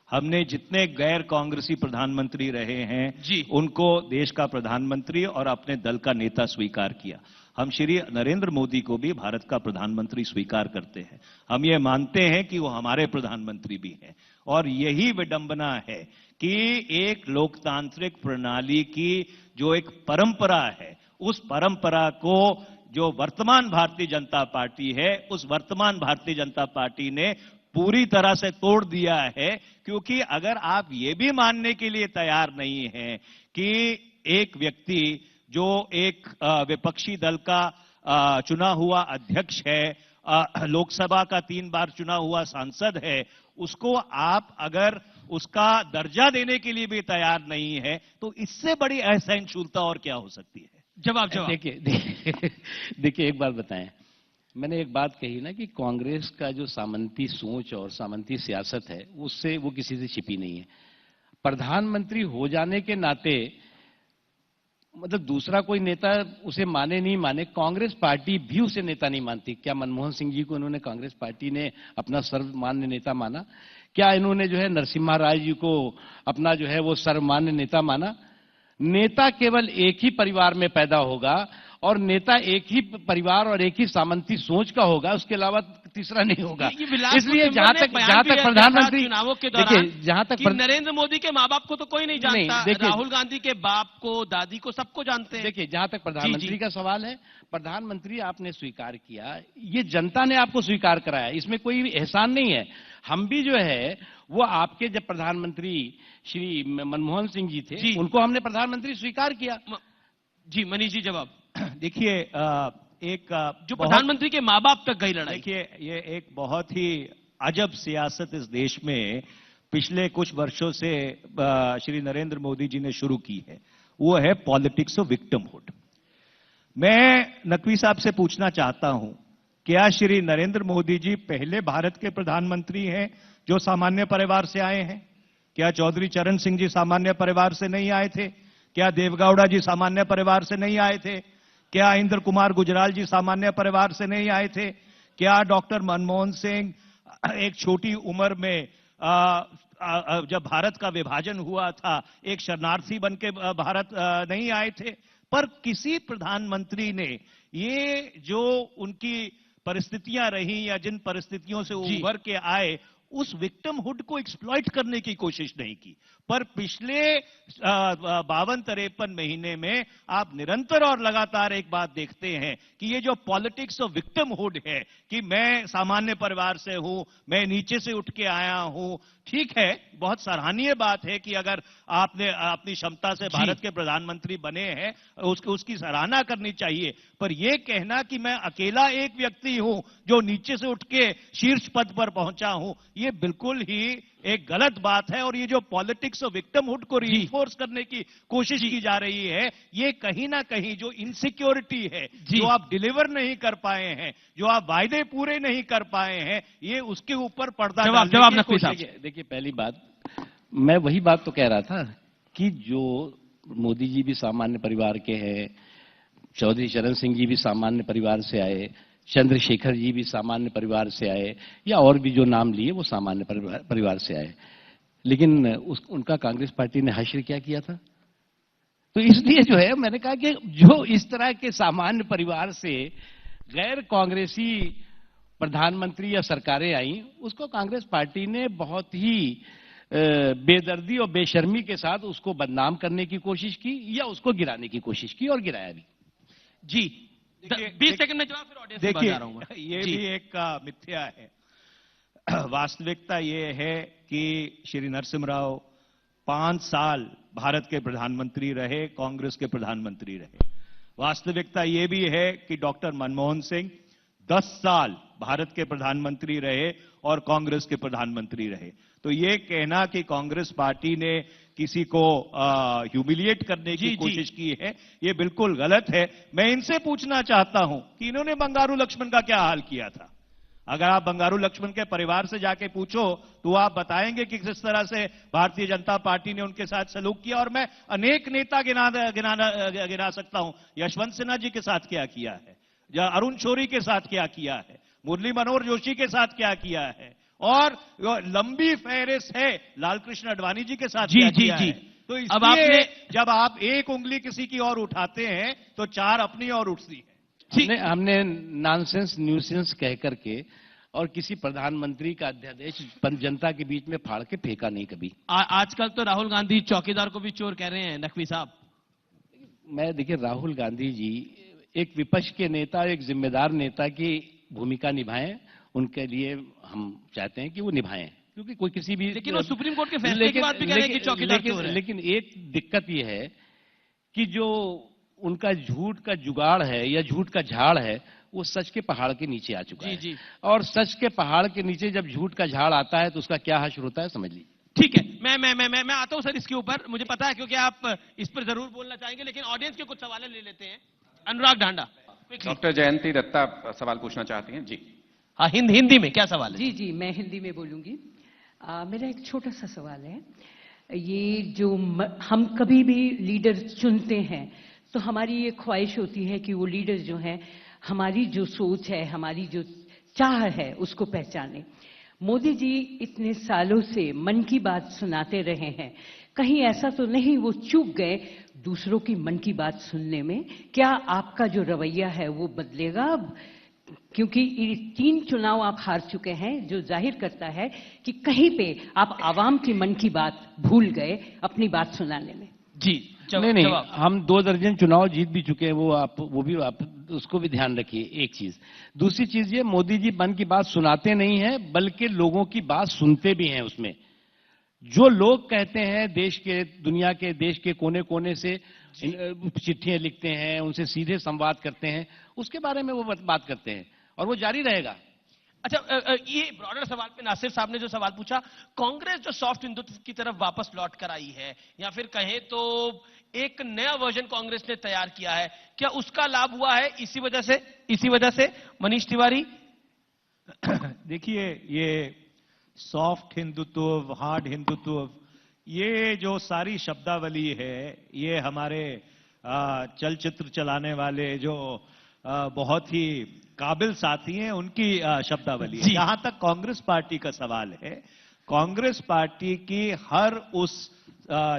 हमने जितने गैर कांग्रेसी प्रधानमंत्री रहे हैं उनको देश का प्रधानमंत्री और अपने दल का नेता स्वीकार किया। हम श्री नरेंद्र मोदी को भी भारत का प्रधानमंत्री स्वीकार करते हैं। हम ये मानते हैं कि वो हमारे प्रधानमंत्री भी हैं और यही विडंबना है कि एक लोकतांत्रिक प्रणाली की जो एक परंपरा है, उस परंपरा को जो वर्तमान भारतीय जनता पार्टी है, उस वर्तमान भारतीय जनता पार्टी ने पूरी तरह से तोड़ दिया है। क्योंकि अगर आप ये भी मानने के लिए तैयार नहीं हैं कि एक व्यक्ति जो एक विपक्षी दल का चुना हुआ अध्यक्ष है, लोकसभा का 3 बार चुना हुआ सांसद है, उसको आप अगर उसका दर्जा देने के लिए भी तैयार नहीं है, तो इससे बड़ी असहनशीलता और क्या हो सकती है? जवाब देखिए एक बात बताएं, मैंने एक बात कही ना कि कांग्रेस का जो सामंती सोच और सामंती सियासत है उससे वो किसी से छिपी नहीं है। प्रधानमंत्री हो जाने के नाते मतलब दूसरा कोई नेता उसे माने नहीं माने, कांग्रेस पार्टी भी उसे नेता नहीं मानती। क्या मनमोहन सिंह जी को इन्होंने कांग्रेस पार्टी ने अपना सर्वमान्य नेता माना? क्या इन्होंने जो है नरसिम्हा राय जी को अपना जो है वो सर्वमान्य नेता माना? नेता केवल एक ही परिवार में पैदा होगा और नेता एक ही परिवार और एक ही सामंती सोच का होगा, उसके अलावा तीसरा नहीं होगा। इसलिए जहां तक प्रधानमंत्री चुनावों के दौरान जहां तक नरेंद्र मोदी के माँ बाप को तो कोई नहीं जानता, राहुल गांधी के बाप को, दादी को, सबको जानते हैं। देखिए, जहां तक प्रधानमंत्री का सवाल है, प्रधानमंत्री आपने स्वीकार किया, ये जनता ने आपको स्वीकार कराया, इसमें कोई एहसान नहीं है। हम भी जो है वो आपके जब प्रधानमंत्री श्री मनमोहन सिंह जी थे, उनको हमने प्रधानमंत्री स्वीकार किया। जी मनीष जी जवाब। देखिए, एक जो प्रधानमंत्री के माँ बाप तक गई लड़ाई, देखिए ये एक बहुत ही अजब सियासत इस देश में पिछले कुछ वर्षों से श्री नरेंद्र मोदी जी ने शुरू की है, वो है पॉलिटिक्स ऑफ विक्टिमहुड। मैं नकवी साहब से पूछना चाहता हूं, क्या श्री नरेंद्र मोदी जी पहले भारत के प्रधानमंत्री हैं जो सामान्य परिवार से आए हैं? क्या चौधरी चरण सिंह जी सामान्य परिवार से नहीं आए थे? क्या देवगौड़ा जी सामान्य परिवार से नहीं आए थे? क्या इंद्र कुमार गुजराल जी सामान्य परिवार से नहीं आए थे? क्या डॉक्टर मनमोहन सिंह एक छोटी उम्र में जब भारत का विभाजन हुआ था एक शरणार्थी बन के भारत नहीं आए थे? पर किसी प्रधानमंत्री ने ये जो उनकी परिस्थितियां रही या जिन परिस्थितियों से उभर के आए उस विक्टिमहुड को एक्सप्लॉइट करने की कोशिश नहीं की। पर पिछले 52-53 महीने में आप निरंतर और लगातार एक बात देखते हैं कि ये जो पॉलिटिक्स ऑफ विक्टिमहुड है कि मैं सामान्य परिवार से हूं, मैं नीचे से उठ के आया हूं, ठीक है, बहुत सराहनीय बात है कि अगर आपने अपनी क्षमता से भारत के प्रधानमंत्री बने हैं, उसकी सराहना करनी चाहिए। पर यह कहना कि मैं अकेला एक व्यक्ति हूं जो नीचे से उठ के शीर्ष पद पर पहुंचा हूं, यह बिल्कुल ही एक गलत बात है। और ये जो पॉलिटिक्स ऑफ विक्टिमहुड को रीइंफोर्स करने की कोशिश की जा रही है, ये कहीं ना कहीं जो इनसिक्योरिटी है, जो आप डिलीवर नहीं कर पाए हैं, जो आप वायदे पूरे नहीं कर पाए हैं, ये उसके ऊपर पर्दा जवाब नकवी साहब। देखिए, पहली बात, मैं वही बात तो कह रहा था कि जो मोदी जी भी सामान्य परिवार के हैं, चौधरी चरण सिंह जी भी सामान्य परिवार से आए, चंद्रशेखर जी भी सामान्य परिवार से आए, या और भी जो नाम लिए वो सामान्य परिवार से आए, लेकिन उनका कांग्रेस पार्टी ने हश्र क्या किया था? तो इसलिए जो है मैंने कहा कि जो इस तरह के सामान्य परिवार से गैर कांग्रेसी प्रधानमंत्री या सरकारें आई, उसको कांग्रेस पार्टी ने बहुत ही बेदर्दी और बेशर्मी के साथ उसको बदनाम करने की कोशिश की या उसको गिराने की कोशिश की, और गिराया भी। जी 20 सेकंड में जवाब, फिर ऑडियंस में बता रहा हूं। ये भी एक मिथ्या है। वास्तविकता ये है कि श्री नरसिम्हा राव 5 साल भारत के प्रधानमंत्री रहे, कांग्रेस के प्रधानमंत्री रहे। वास्तविकता ये भी है कि डॉक्टर मनमोहन सिंह 10 साल भारत के प्रधानमंत्री रहे और कांग्रेस के प्रधानमंत्री रहे। तो ये कहना कि कांग्रेस पार्टी ने किसी को ह्यूमिलिएट करने की कोशिश की है, ये बिल्कुल गलत है। मैं इनसे पूछना चाहता हूं कि इन्होंने बंगारू लक्ष्मण का क्या हाल किया था। अगर आप बंगारू लक्ष्मण के परिवार से जाके पूछो तो आप बताएंगे कि किस तरह से भारतीय जनता पार्टी ने उनके साथ सलूक किया। और मैं अनेक नेता गिना सकता हूं। यशवंत सिन्हा जी के साथ क्या किया है, या अरुण शौरी के साथ क्या किया है, मुरली मनोहर जोशी के साथ क्या किया है, और लंबी फहरिस्त है लालकृष्ण आडवाणी जी के साथ क्या किया है। तो इसलिए जब आप एक उंगली किसी की ओर उठाते हैं तो 4 अपनी ओर उठती है। हमने नॉनसेंस न्यूसेंस कह करके और किसी प्रधानमंत्री का अध्यादेश जनता के बीच में फाड़ के फेंका नहीं कभी। आजकल तो राहुल गांधी चौकीदार को भी चोर कह रहे हैं नकवी साहब। मैं देखिए, राहुल गांधी जी एक विपक्ष के नेता, एक जिम्मेदार नेता की भूमिका निभाएं, उनके लिए हम चाहते हैं कि वो निभाएं, क्योंकि कोई किसी भी, लेकिन वो सुप्रीम कोर्ट के फैसले के बाद भी कह रहे हैं कि चौकीदार चोर है। लेकिन एक दिक्कत ये है कि जो उनका झूठ का जुगाड़ है या झूठ का झाड़ है, वो सच के पहाड़ के नीचे आ चुका है। और सच के पहाड़ के नीचे जब झूठ का झाड़ आता है तो उसका क्या हश्र होता है, समझ लीजिए। ठीक है, मैं आता हूं सर इसके ऊपर, मुझे पता है क्योंकि आप इस पर जरूर बोलना चाहेंगे, लेकिन ऑडियंस के कुछ सवाल ले लेते हैं। अनुराग ढांडा। डॉक्टर जयंती दत्ता सवाल पूछना चाहती हैं। जी हाँ, हिंदी में क्या सवाल है? जी, मैं हिंदी में बोलूंगी। मेरा एक छोटा सा सवाल है। ये जो हम कभी भी लीडर चुनते हैं तो हमारी ये ख्वाहिश होती है कि वो लीडर जो हैं हमारी जो सोच है, हमारी जो चाह है उसको पहचाने। मोदी जी इतने सालों से मन की बात सुनाते रहे हैं, कहीं ऐसा तो नहीं वो चूक गए दूसरों की मन की बात सुनने में? क्या आपका जो रवैया है वो बदलेगा अब? क्योंकि ये 3 चुनाव आप हार चुके हैं, जो जाहिर करता है कि कहीं पे आप आवाम की मन की बात भूल गए अपनी बात सुनाने में। जी नहीं, हम 2 दर्जन चुनाव जीत भी चुके हैं, वो आप उसको भी ध्यान रखिए। एक चीज, दूसरी चीज ये, मोदी जी मन की बात सुनाते नहीं हैं बल्कि लोगों की बात सुनते भी हैं। उसमें जो लोग कहते हैं देश के, दुनिया के, देश के कोने कोने से चिट्ठियां लिखते हैं, उनसे सीधे संवाद करते हैं, उसके बारे में वो बात करते हैं और वो जारी रहेगा। अच्छा, ये ब्रॉडर सवाल पे नासिर साहब ने जो सवाल पूछा, कांग्रेस जो सॉफ्ट हिंदुत्व की तरफ वापस लौट कर आई है, या फिर कहें तो एक नया वर्जन कांग्रेस ने तैयार किया है, क्या उसका लाभ हुआ है इसी वजह से मनीष तिवारी? देखिए, ये सॉफ्ट हिंदुत्व, हार्ड हिंदुत्व, ये जो सारी शब्दावली है, ये हमारे चलचित्र चलाने वाले जो बहुत ही काबिल साथी हैं उनकी शब्दावली है। जहां तक कांग्रेस पार्टी का सवाल है, कांग्रेस पार्टी की हर उस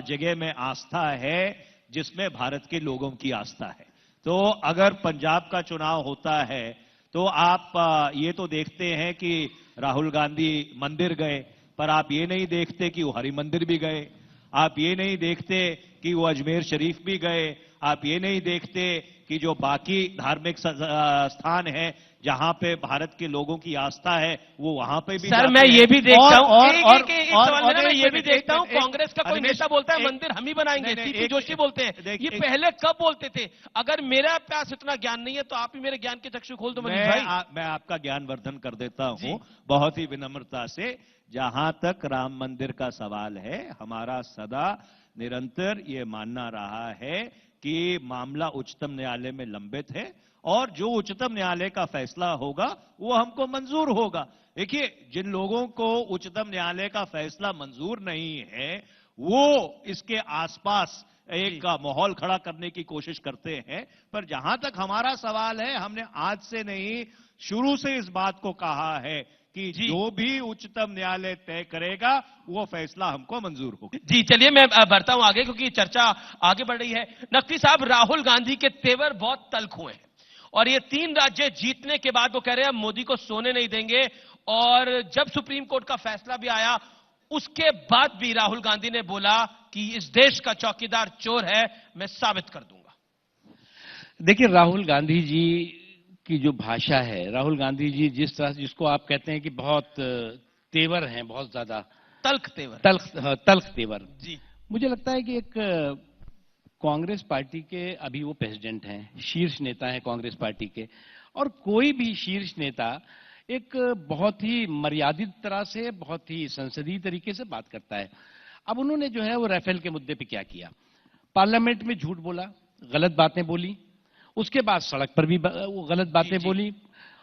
जगह में आस्था है जिसमें भारत के लोगों की आस्था है। तो अगर पंजाब का चुनाव होता है तो आप ये तो देखते हैं कि राहुल गांधी मंदिर गए, पर आप ये नहीं देखते कि वो हरि मंदिर भी गए, आप ये नहीं देखते कि वो अजमेर शरीफ भी गए, आप ये नहीं देखते कि जो बाकी धार्मिक स्थान है जहां पे भारत के लोगों की आस्था है वो वहां पे भी सर मैं ये भी देखता हूं, एक सवाल मैं ये भी देखता हूं, कांग्रेस का कोई नेता बोलता है मंदिर हम ही बनाएंगे, सीपी जोशी बोलते हैं, ये पहले कब बोलते थे? अगर मेरा पास इतना ज्ञान नहीं है तो आप ही मेरे ज्ञान के चक्षु खोल दो मनीष भाई। मैं आपका ज्ञान वर्धन कर देता हूं बहुत ही विनम्रता से। जहां तक राम मंदिर का सवाल है, हमारा सदा निरंतर ये मानना रहा है कि मामला उच्चतम न्यायालय में लंबित है और जो उच्चतम न्यायालय का फैसला होगा वो हमको मंजूर होगा। देखिए, जिन लोगों को उच्चतम न्यायालय का फैसला मंजूर नहीं है वो इसके आसपास एक माहौल खड़ा करने की कोशिश करते हैं, पर जहां तक हमारा सवाल है, हमने आज से नहीं शुरू से इस बात को कहा है कि जो भी उच्चतम न्यायालय तय करेगा वो फैसला हमको मंजूर होगा। जी चलिए मैं बढ़ता हूं आगे, क्योंकि चर्चा आगे बढ़ रही है। नकवी साहब, राहुल गांधी के तेवर बहुत तल्ख हुए हैं और ये 3 राज्य जीतने के बाद वो कह रहे हैं मोदी को सोने नहीं देंगे, और जब सुप्रीम कोर्ट का फैसला भी आया उसके बाद भी राहुल गांधी ने बोला कि इस देश का चौकीदार चोर है, मैं साबित कर दूंगा। देखिए, राहुल गांधी जी की जो भाषा है, राहुल गांधी जी जिस तरह, जिसको आप कहते हैं कि बहुत तेवर हैं, बहुत ज्यादा तल्ख तेवर जी, मुझे लगता है कि एक कांग्रेस पार्टी के अभी वो प्रेसिडेंट हैं, शीर्ष नेता हैं कांग्रेस पार्टी के, और कोई भी शीर्ष नेता एक बहुत ही मर्यादित तरह से, बहुत ही संसदीय तरीके से बात करता है। अब उन्होंने जो है वो राफेल के मुद्दे पे क्या किया, पार्लियामेंट में झूठ बोला, गलत बातें बोली, उसके बाद सड़क पर भी वो गलत बातें बोली,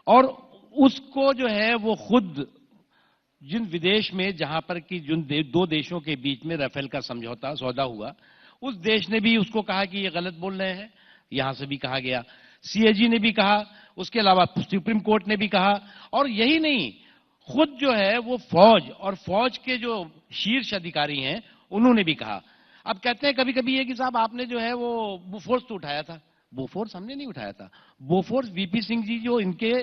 और उसको जो है वो खुद जिन विदेश में, जहां पर कि जिन 2 देशों के बीच में राफेल का समझौता सौदा हुआ, उस देश ने भी उसको कहा कि ये गलत बोल रहे हैं, यहां से भी कहा गया, सीएजी ने भी कहा, उसके अलावा सुप्रीम कोर्ट ने भी कहा, और यही नहीं, खुद जो है वो फौज और फौज के जो शीर्ष अधिकारी हैं उन्होंने भी कहा। अब कहते हैं कभी कभी ये कि साहब आपने जो है वो बोफोर्स तो उठाया था, बोफोर्स हमने नहीं उठाया था। बोफोर्स वीपी सिंह जी जो इनके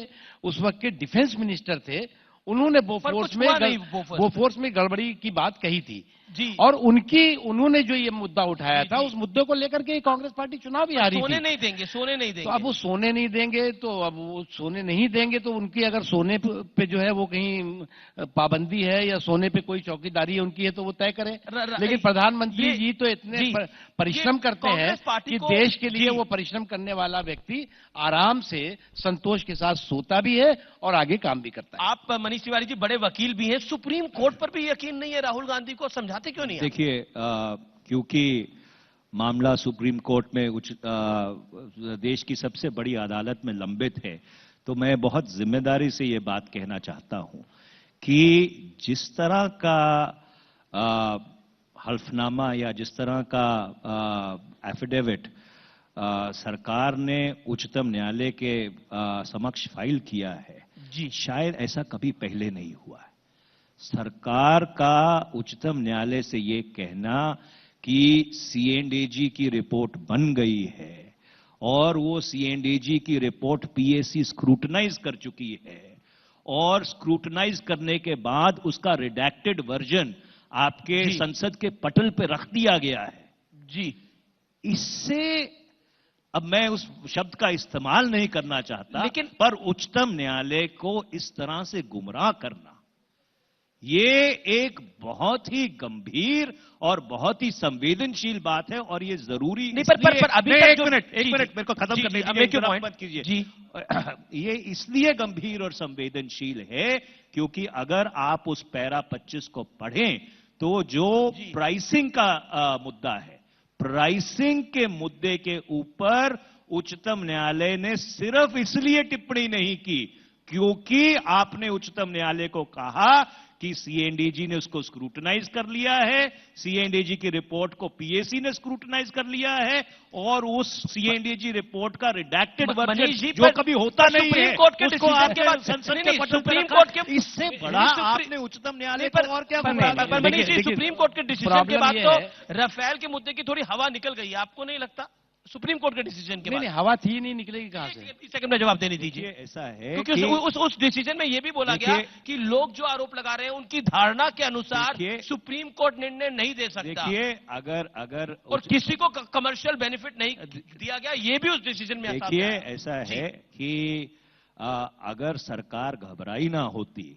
उस वक्त के डिफेंस मिनिस्टर थे, उन्होंने बोफोर्स में गड़बड़ी की बात कही थी जी, और उन्होंने जो ये मुद्दा उठाया था, उस मुद्दे को लेकर के कांग्रेस पार्टी चुनाव भी हारी थी। सोने नहीं देंगे। तो अब वो सोने नहीं देंगे, तो अब वो सोने नहीं देंगे तो उनकी अगर सोने पे जो है वो कहीं पाबंदी है या सोने पे कोई चौकीदारी है उनकी है तो वो तय करें। लेकिन प्रधानमंत्री जी तो इतने परिश्रम करते हैं कि देश के लिए वो परिश्रम करने वाला व्यक्ति आराम से संतोष के साथ सोता भी है और आगे काम भी करता है। आप मनीष तिवारी जी बड़े वकील भी हैं, सुप्रीम कोर्ट पर भी यकीन नहीं है राहुल गांधी को, समझाते क्यों नहीं? देखिए, क्योंकि मामला सुप्रीम कोर्ट में देश की सबसे बड़ी अदालत में लंबित है, तो मैं बहुत जिम्मेदारी से ये बात कहना चाहता हूं कि जिस तरह का हल्फनामा या जिस तरह का एफिडेविट सरकार ने उच्चतम न्यायालय के समक्ष फाइल किया है, जी शायद ऐसा कभी पहले नहीं हुआ है। सरकार का उच्चतम न्यायालय से ये कहना कि सीएनडीजी की रिपोर्ट बन गई है और वो सीएनडीजी की रिपोर्ट पीएसी स्क्रूटनाइज कर चुकी है और स्क्रूटनाइज करने के बाद उसका रिडैक्टेड वर्जन आपके संसद के पटल पे रख दिया गया है। जी, इससे अब मैं उस शब्द का इस्तेमाल नहीं करना चाहता, लेकिन पर उच्चतम न्यायालय को इस तरह से गुमराह करना, ये एक बहुत ही गंभीर और बहुत ही संवेदनशील बात है और ये जरूरी नहीं, पर अभी तक एक मिनट मेरे को खत्म करने दीजिए, मत कीजिए जी। ये इसलिए गंभीर और संवेदनशील है क्योंकि अगर आप उस पैरा 25 को पढ़ें तो जो प्राइसिंग का मुद्दा है, प्राइसिंग के मुद्दे के ऊपर उच्चतम न्यायालय ने सिर्फ इसलिए टिप्पणी नहीं की क्योंकि आपने उच्चतम न्यायालय को कहा कि सीएनडीजी ने उसको स्क्रूटनाइज कर लिया है, सीएनडीजी की रिपोर्ट को पीएसी ने स्क्रूटनाइज कर लिया है और उस सीएनडीजी रिपोर्ट का रिडैक्टेड वर्जन जो कभी होता नहीं है उसको आपके संसद के पटल पर रखा। इससे बड़ा आपने उच्चतम न्यायालय पर और क्या मनीष जी, सुप्रीम कोर्ट के डिसीजन के बाद तो राफेल के मुद्दे की थोड़ी हवा निकल गई, आपको नहीं लगता? सुप्रीम कोर्ट के डिसीजन के बाद नहीं, हवा थी नहीं, निकलेगी कहां से? 30 सेकंड में जवाब देने दीजिए। ऐसा है क्योंकि उस डिसीजन में यह भी बोला गया कि लोग जो आरोप लगा रहे हैं उनकी धारणा के अनुसार सुप्रीम कोर्ट निर्णय नहीं दे सकता। देखिए अगर और किसी को कमर्शियल बेनिफिट नहीं दिया गया, ये भी उस डिसीजन में देखिए ऐसा है कि अगर सरकार घबराई ना होती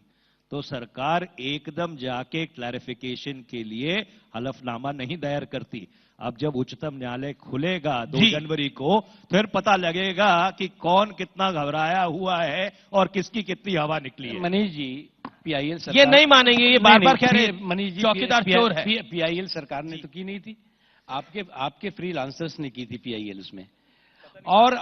तो सरकार एकदम जाके क्लैरिफिकेशन के लिए हलफनामा नहीं दायर करती। अब जब उच्चतम न्यायालय खुलेगा 2 जनवरी को, फिर पता लगेगा कि कौन कितना घबराया हुआ है और किसकी कितनी हवा निकली है। मनीष जी, पीआईएल सरकार ये नहीं मानेंगे, ये बार बार कह रहे हैं मनीष जी, चौकीदार चोर है। पीआईएल सरकार ने तो की नहीं थी, आपके फ्रीलांसर्स ने की थी पीआईएल उसमें। और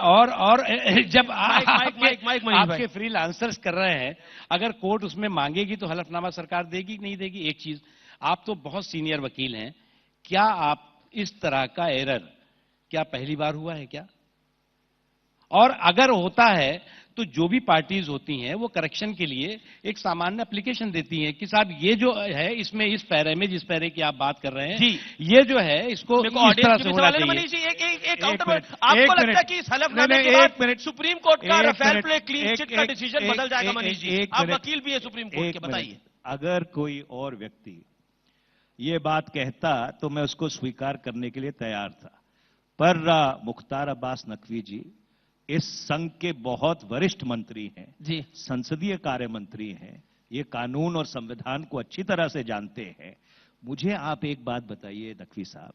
जब आपके फ्रीलांसर्स कर रहे हैं, अगर कोर्ट उसमें मांगेगी तो हलफनामा सरकार देगी कि नहीं देगी? एक चीज, आप तो बहुत सीनियर वकील हैं, क्या आप इस तरह का एरर क्या पहली बार हुआ है क्या? और अगर होता है तो जो भी पार्टीज होती हैं वो करेक्शन के लिए एक सामान्य एप्लीकेशन देती हैं कि साहब ये जो है इसमें इस पैरे में जिस पैरे की आप बात कर रहे हैं ये जो है इसको इस तरह से होना चाहिए। आपको लगता है कि इस हलफनामे के बाद सुप्रीम कोर्ट का राफेल पे क्लीन चिट का डिसीजन बदल जाएगा? मनीष जी, आप वकील भी है सुप्रीम कोर्ट के, बताइए। अगर कोई और व्यक्ति ये बात कहता तो मैं उसको स्वीकार करने के लिए तैयार था, पर मुख्तार अब्बास नकवी जी इस संघ के बहुत वरिष्ठ मंत्री हैं जी, संसदीय कार्य मंत्री हैं, ये कानून और संविधान को अच्छी तरह से जानते हैं। मुझे आप एक बात बताइए नकवी साहब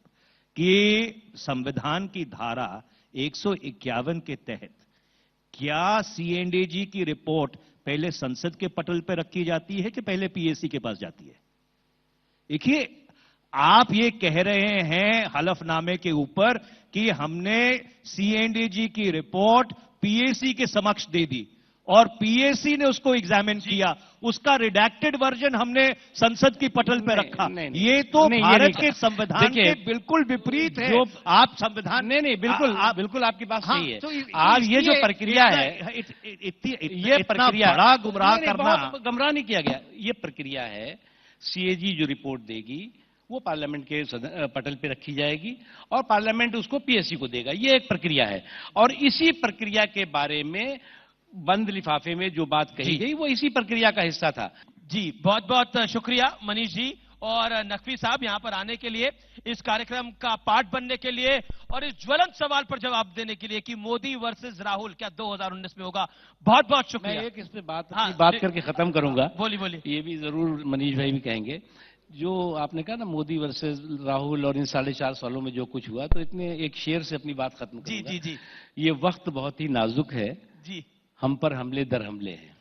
कि संविधान की धारा 151 के तहत क्या सीएनडीजी की रिपोर्ट पहले संसद के पटल पर रखी जाती है कि पहले पीएसी के पास जाती है? देखिए, आप ये कह रहे हैं हलफनामे के ऊपर कि हमने सीएनडीजी की रिपोर्ट पीएसी के समक्ष दे दी और पीएसी ने उसको एग्जामिन किया, उसका रिडैक्टेड वर्जन हमने संसद की पटल पर रखा। ये तो भारत के संविधान के बिल्कुल विपरीत है। आप संविधान नहीं बिल्कुल आपकी बात सही है। तो आज ये जो प्रक्रिया है, ये प्रक्रिया बड़ा गुमराह करना, गुमराह नहीं किया गया, ये प्रक्रिया है। सीएजी जो रिपोर्ट देगी वो पार्लियामेंट के पटल पे रखी जाएगी और पार्लियामेंट उसको पीएससी को देगा, ये एक प्रक्रिया है। और इसी प्रक्रिया के बारे में बंद लिफाफे में जो बात कही गई वो इसी प्रक्रिया का हिस्सा था। जी, बहुत बहुत शुक्रिया मनीष जी और नकवी साहब यहाँ पर आने के लिए, इस कार्यक्रम का पार्ट बनने के लिए और इस ज्वलंत सवाल पर जवाब देने के लिए कि मोदी वर्सेस राहुल क्या 2019 में होगा। बहुत बहुत शुक्रिया। मैं एक इस पे बात करके खत्म करूंगा। बोलिए। ये भी जरूर मनीष भाई भी कहेंगे, जो आपने कहा ना मोदी वर्सेस राहुल और इन 4.5 सालों में जो कुछ हुआ, तो इतने एक शेर से अपनी बात खत्म करूंगा। जी। ये वक्त बहुत ही नाजुक है जी, हम पर हमले दर हमले हैं।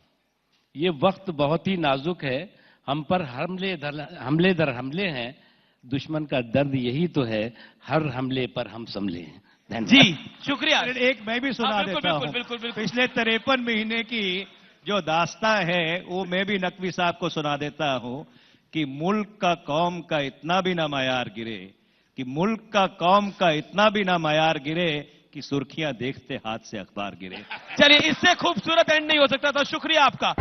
ये वक्त बहुत ही नाजुक है, हम पर हमले दर हमले हैं। दुश्मन का दर्द यही तो है, हर हमले पर हम संभले हैं। जी शुक्रिया। एक मैं भी सुना देता हूं। बिल्कुल। पिछले 53 महीने की जो दास्तां है वो मैं भी नकवी साहब को सुना देता हूं कि मुल्क का कौम का इतना भी ना मयार गिरे, कि मुल्क का कौम का इतना भी ना मयार गिरे कि सुर्खियां देखते हाथ से अखबार गिरे। चलिए, इससे खूबसूरत एंड नहीं हो सकता था। शुक्रिया आपका।